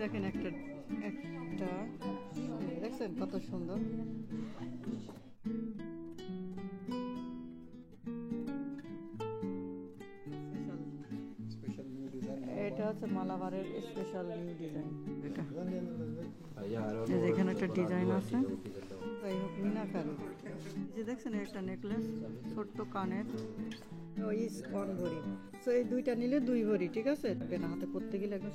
দেখেন একটা একটা দেখছেন কত সুন্দর। এটা হচ্ছে মালাবারের স্পেশাল নিউ ডিজাইন। এটা এখানে একটা ডিজাইন আছে, যাই হোক মিনাকারি। যে দেখছেন একটা নেকলেস, ছোট্ট কানের, ওই স্পন ভরি। তো এই দুইটা নিলে 2 ভরি, ঠিক আছে? হাতে পড়তে গেলে একদম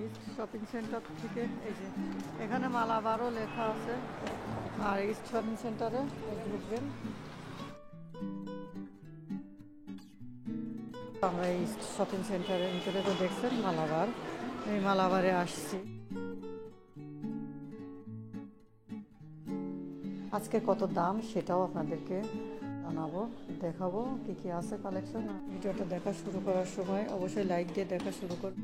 ইস্ট শপিং সেন্টার থেকে এই যে এখানে মালাবারও লেখা আছে। আর ইস্ট শপিং সেন্টারে ঢুকবেন। আমরা ইস্ট শপিং সেন্টারের ভিতরে তো দেখছেন মালাবার, এই মালাবারে আসছি। আজকে কত দাম সেটাও আপনাদেরকে জানাবো, দেখাবো কি কি আছে কালেকশন। ভিডিওটা দেখা শুরু করার সময় অবশ্যই লাইক দিয়ে দেখা শুরু করুন।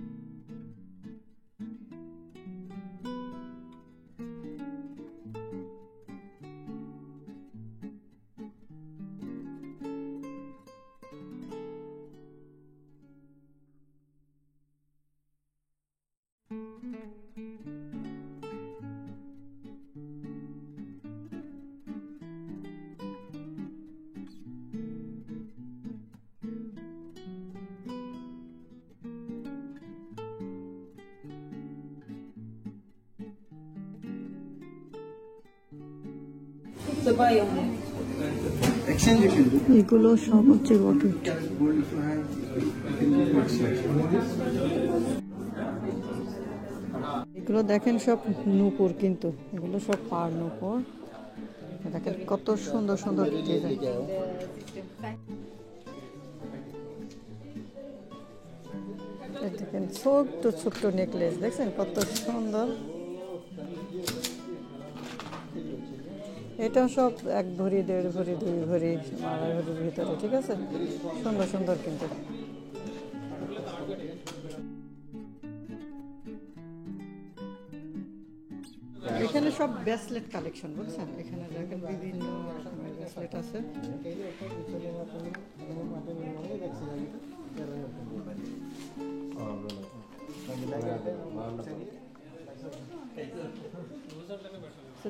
এগুলো সব হচ্ছে রকেট। এগুলো দেখেন সব নূপুর, কিন্তু এগুলো সব পার নূপুর। দেখেন কত সুন্দর সুন্দর ডিজাইন। দেখেন ছোট্ট ছোট্ট নেকলেস, দেখছেন কত সুন্দর। এটা সব 1 ভরি, 1.5 ভরি, 2 ভরি, 2.5 ভরির ভিতরে, ঠিক আছে? সুন্দর সুন্দর কিন্তু। এখানে সব ব্রেসলেট কালেকশন, বুঝছেন? এখানে দেখেন বিভিন্ন রকমের ব্রেসলেট আছে।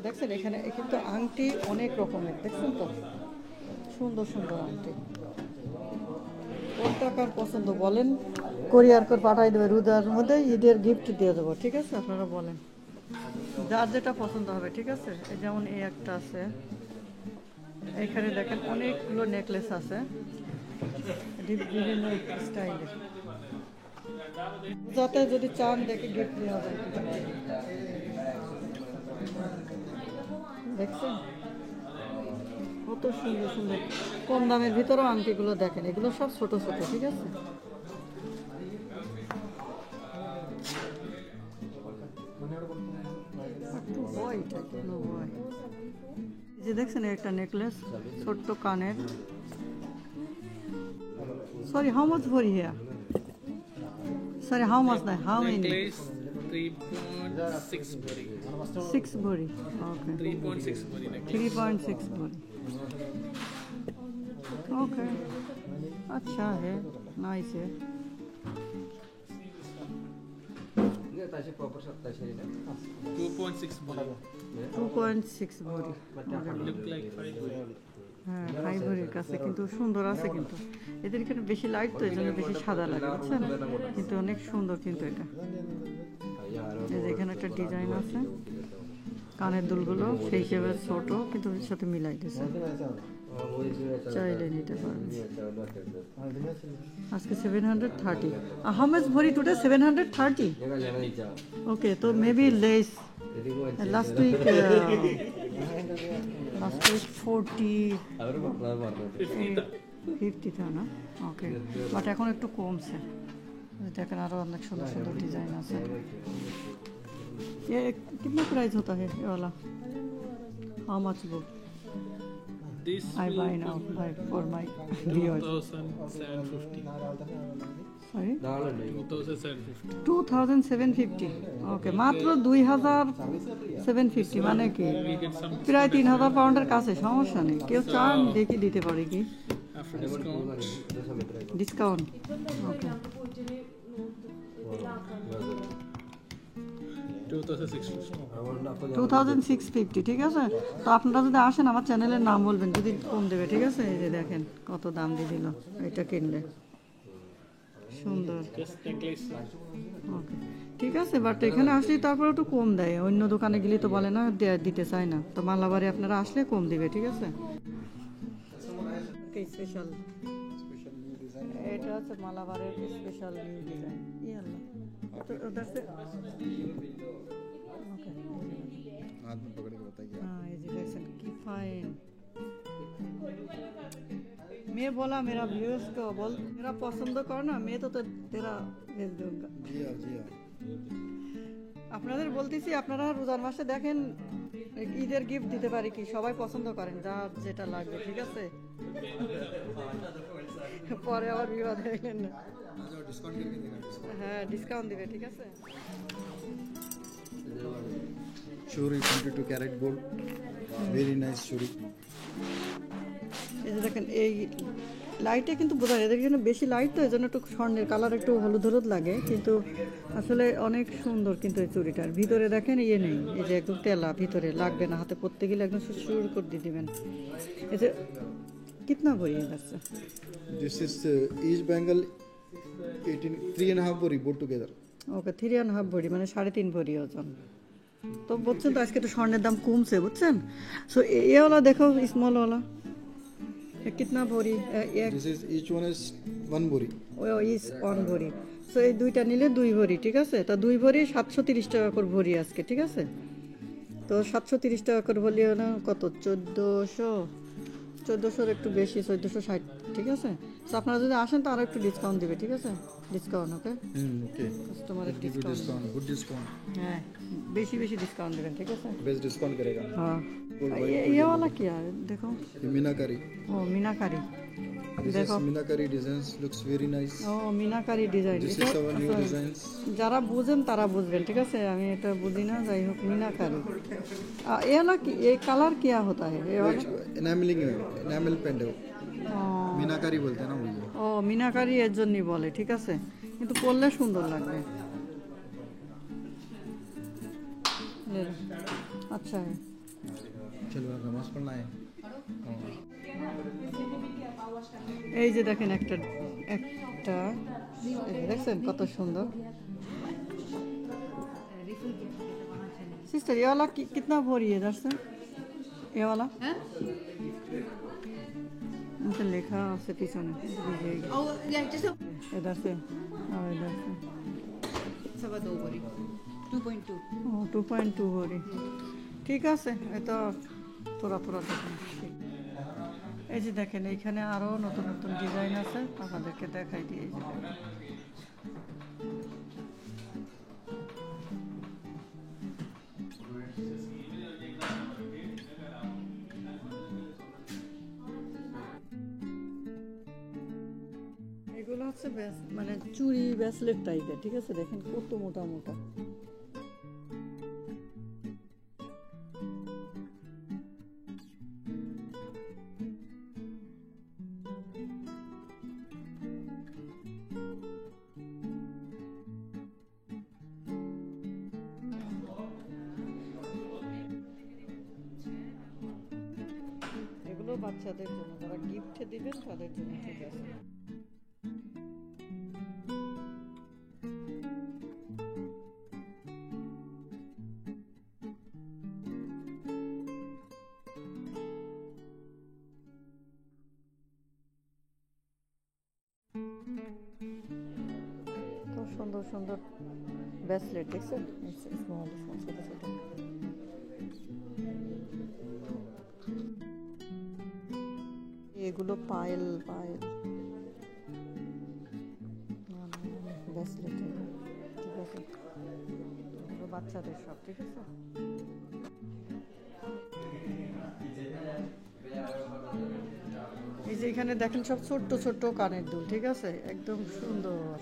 দেখছেন এখানে কিন্তু আংটি অনেক রকমের, দেখছেন তো সুন্দর সুন্দর আংটি। কোন টাকার পছন্দ বলেন, কোরিয়ার করে পাঠাই দেবে রোজার মধ্যে, ঈদের গিফট দিয়ে দেবো, ঠিক আছে? আপনারা বলেন যার যেটা পছন্দ হবে, ঠিক আছে? এই যেমন এই একটা আছে, এখানে দেখেন অনেকগুলো নেকলেস আছে বিভিন্ন স্টাইলের। যাতে যদি চান দেখে গিফট দেওয়া যায়। দেখছেন কত সুন্দর সুন্দর কম দামের ভিতরেও আংটিগুলো দেখেন, এগুলো সব ছোট ছোট, ঠিক আছে? যে দেখছেন একটা নেকলেস, ছোট্ট কানের। Sorry, how much for here? Sorry, how much না, how many? 3.6 body. 6 body. Okay. 3.6 body. 3.6 body. Okay. अच्छा है, नाइस है। 2.6 body. 2.6 body. Look like 5 body. হ্যাঁ, 5 ভরির কাছে, কিন্তু সুন্দর আছে কিন্তু। এদের এখানে বেশি লাইট তো, এই জন্য বেশি সাদা লাগে, বুঝছেন? কিন্তু অনেক সুন্দর কিন্তু এটা। এই যে এখানে একটা ডিজাইন আছে, কানের দুলগুলো সেই হিসেবে ছোট, কিন্তু ওর সাথে মিলাই দিয়েছে, চাইলে নিতে পারবেন। আজকে 730। হাউ মাচ ভরি টুডে? 730। ওকে, তো মেবি লেস। লাস্ট উইক 50 था না? ওকে, বাট এখন একটু কমছে। দেখেন আরো অনেক সুন্দর সুন্দর ডিজাইন আছে। ये कितना प्राइस होता है ये वाला? How much book? This I buy now for my viewers. 2,750. Sorry? 2,750. 2750। ওকে, মাত্র 2750 মানে কি প্রায় 3000 পাউন্ডের কাছে। সমস্যা নেই, কেউ চান দেখি দিতে পারি কি After discount. ডিসকাউন্ট। ওকে, 2650. 2650, ঠিক আছে। তো আপনারা যদি আসেন আমার চ্যানেলের নাম বলবেন, যদি কম দেবে, ঠিক আছে। এই যে দেখেন কত দাম দিয়ে দিল এটা কিনলে, সুন্দর। Just necklace. ওকে, ঠিক আছে, বাট এখানে আসলে তারপরে একটু কম দেয়, অন্য দোকানে গেলে তো বলে না দিতে চায় না, তো মালাবারে আপনারা আসলে কম দিবে, ঠিক আছে। স্পেশাল, এটা হচ্ছে মালাবারের স্পেশাল নিউ ডিজাইন। আল্লাহ, তো ওদের से ওকে, हाथ में पकड़ के बताइए हाँ ये जी देखिए की फाइन। मैं बोला मेरा व्यूअर्स को बोल मेरा पसंद करो ना, मैं तो तेरा भेज दूंगा। जी हाँ जी हाँ আপনাদের বলতেছি আপনারা রোজার মাসে দেখেন ঈদের গিফট দিতে পারি কি, সবাই পছন্দ করেন যার যেটা লাগবে, ঠিক আছে। পরে আবার বিবাদ হইলেন না। डिस्काउंट करके देना হ্যাঁ ডিসকাউন্ট দিবে, ঠিক আছে। चूड़ी 22 कैरेट गोल्ड वेरी नाइस चूड़ी এই যে দেখেন এই লাইটে কিন্তু বোঝা যায়, এদের এখানে বেশি লাইট তো এই জন্য একটু স্বর্ণের কালার একটু হলুদ হলুদ লাগে, কিন্তু আসলে অনেক সুন্দর। কিন্তু এই চুড়িটার ভিতরে দেখেন ইয়ে নেই, এই যে একদম তেলা, ভিতরে লাগবে না, হাতে পরতে গেলে একদম সুর করে দিয়ে দিবেন। এই যে কিতনা ভরি আছে, दिस इज ईच बैंगल 18 3.5 बोरी बोट टुगेदर ওকে 3.5 ভরি মানে 3.5 ভরি ওজন। তো বুঝছেন তো আজকে তো স্বর্ণের দাম কমছে, বুঝছেন। সো ये वाला देखो स्मॉल वाला ये कितना भरी, एक this is each one is 1 बोरी ও ইস অন ভরি। সো এই দুইটা নিলে 2 ভরি, ঠিক আছে। তো 2 ভরি 730 টাকা করে ভরি আজকে, ঠিক আছে। তো 730 টাকা করে ভরি হলো কত, 1400 একটু বেশি, 1460, ঠিক আছে। তো আপনারা যদি আসেন তো আরো একটু ডিসকাউন্ট দিবে, ঠিক আছে। ডিসকাউন্ট ওকে, ओके কাস্টমারের give you discount, discount good discount হ্যাঁ বেশি বেশি ডিসকাউন্ট দেবেন, ঠিক আছে। बेस्ट डिस्काउंट करेगा हाँ ये वाला क्या है देखो, ये मीनाकारी ओ मीनाकारी, दिस इज देखो meenakari designs looks very nice ও meenakari design. This is our new designs যারা বুঝেন তারা বুঝবেন, ঠিক আছে। আমি এটা বুঝি না, যাই হোক মিনাকারি। ये वाला ये कलर क्या होता है, ये वाला एनामलिंग एनामल पेंट है ও मीनाकारी बोलते हैं ना वो ও মিনাকারি এর জন্যই বলে, ঠিক আছে। কিন্তু পরলে সুন্দর লাগবে। ले लो। अच्छा है। चलो नमाज पढ़ना है এই যে দেখেন একটা একটা এই যে দেখছেন কত সুন্দর। सिस्टर ये वाला कितना भरी है इधर से, ये वाला उनसे लिखा से पीछे इधर से और इधर से 2 भरी 2.2 ও 2.2 ভরি, ঠিক আছে। এটা তোরা তোরা দেখেন। এই যে দেখেন এইখানে আরো নতুন নতুন ডিজাইন আছে, আপনাদেরকে দেখাই দিই। এই যে দেখেন এগুলো হচ্ছে মানে চুড়ি ব্রেসলেট টাইপের, ঠিক আছে। দেখেন কত মোটা মোটা। এগুলো বাচ্চাদের জন্য, যারা গিফট দিবেন তাদের জন্য, ঠিক আছে। তো সুন্দর সুন্দর ব্রেসলেট দেখছেন, স্মল স্মল ছোট ছোট। এগুলো পায়েল পায়েল ব্রেসলেট, ঠিক আছে। এগুলো বাচ্চাদের সব, ঠিক আছে। এই যে এখানে দেখেন সব ছোট্ট ছোট্ট কানের দুল, ঠিক আছে, একদম সুন্দর।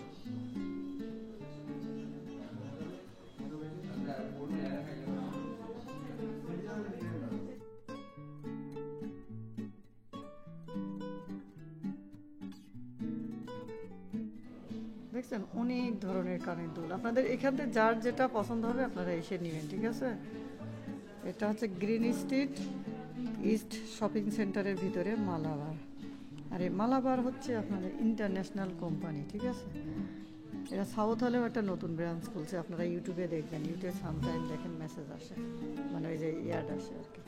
দেখছেন অনেক ধরনের কানের দুল, আপনাদের এখান থেকে যার যেটা পছন্দ হবে আপনারা এসে নেবেন, ঠিক আছে। এটা হচ্ছে গ্রিন স্ট্রিট ইস্ট শপিং সেন্টারের ভিতরে মালাবার। আর এই মালাবার হচ্ছে আপনাদের ইন্টারন্যাশনাল কোম্পানি, ঠিক আছে। এটা সাউথ হলেও একটা নতুন ব্রাঞ্চ খুলছে, আপনারা ইউটিউবে দেখবেন, ইউটিউবে সামটাইম দেখেন মেসেজ আসে, মানে ওই যে ইয়ার্ড আসে আর কি।